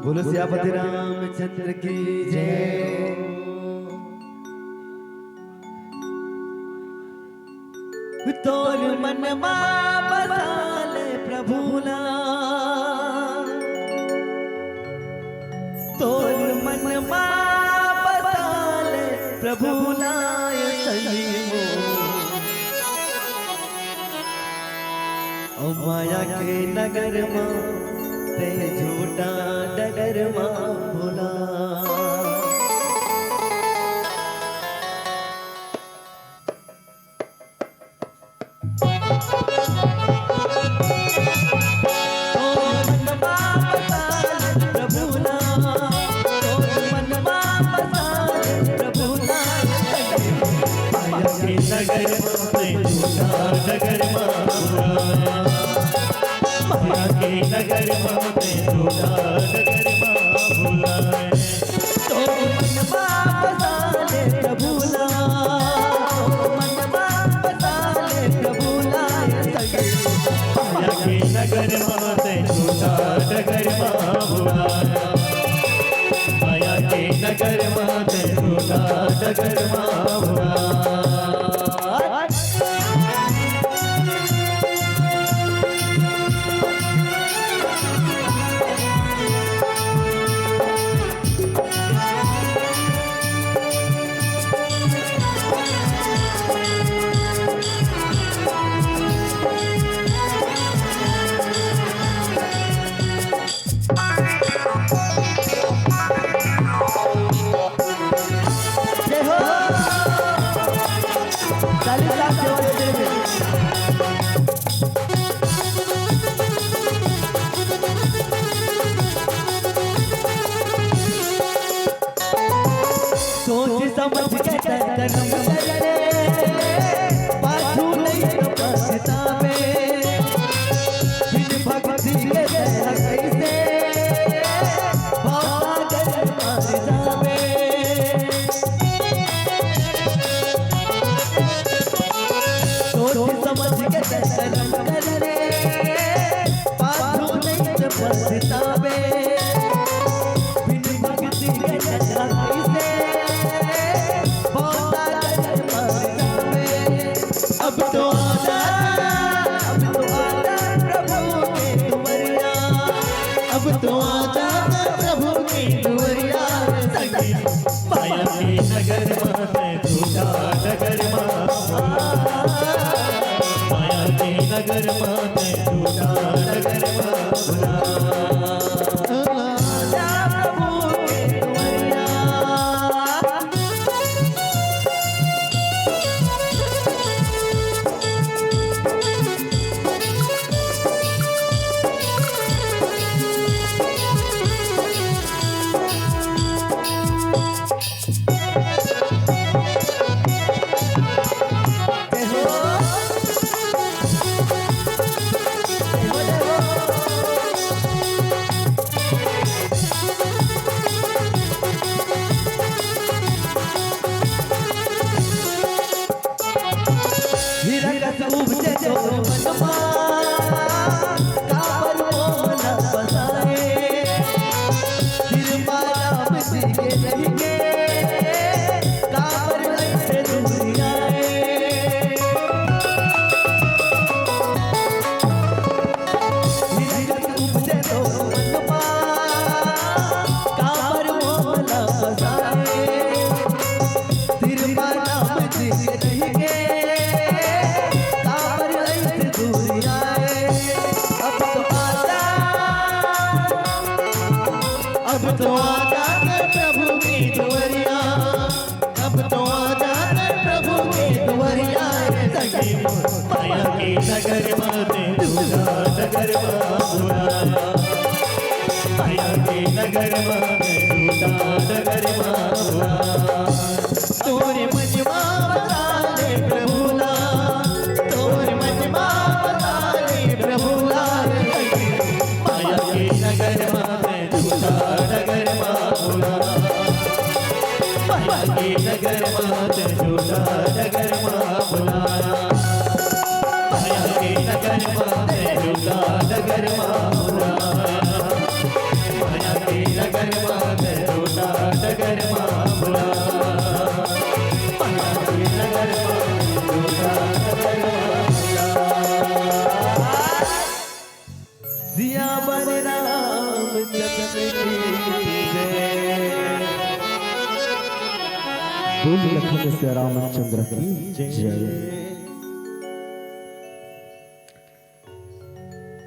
बोलो सियापति रामचंद्र की जय। तोर मन बसाले प्रभुला, तोर मन बसाले प्रभुला संजीवो। ओ माया के नगर मां ते झूठा डगर मां भोला। नगर माते झूठा डगर मां भुलाए, तो मन बसाले प्रभुला, मन बसाले प्रभुला माया के नगर माते झूठा डगर मां भुलाया, माया के नगर माते झूठा डगर मां भुलाया। सोच समझ के कर्म करे, पाछू नहीं तो पछतावे। बिन भक्ति के कैसे भागर मर जावे। सोच समझ के कर्म करे, पाछू नहीं तो पछतावे। बिन भक्ति के कैसे अब तो आजा, अब तो आजा प्रभु के दुवरिया, अब तो आजा प्रभु के दुवरिया। माया के नगर माते झूठा डगर मां भुलाया, माया के नगर माते झूठा डगर मां भुलाया। आजा प्रभु के दुवरिया। उपजे तो मनवा काबर मोहन बसाए, फिर माया बसी के रहेंगे काबर ऐसे दुनियाए। उपजे तो मनवा काबर मोहन बसाए, फिर माया बसी के रहेंगे अब तो आजा प्रभु की दुवरिया, अब तो आजा प्रभु की दुवरिया। माया के नगर माते झूठा डगर मां भुलाया, माया के नगर माते झूठा डगर मां भुलाया। तोरे मजमा बताले प्रभुला, तोरे मजमा बताले प्रभुला। माया के नगर माते झूठा डगर मां भुलाया, माया के नगर माते झूठा डगर मां भुलाया, माया के नगर माते झूठा डगर मां भुलाया, माया के सियावर रामचंद्र की जय। बोल लखन से रामचंद्र की जय।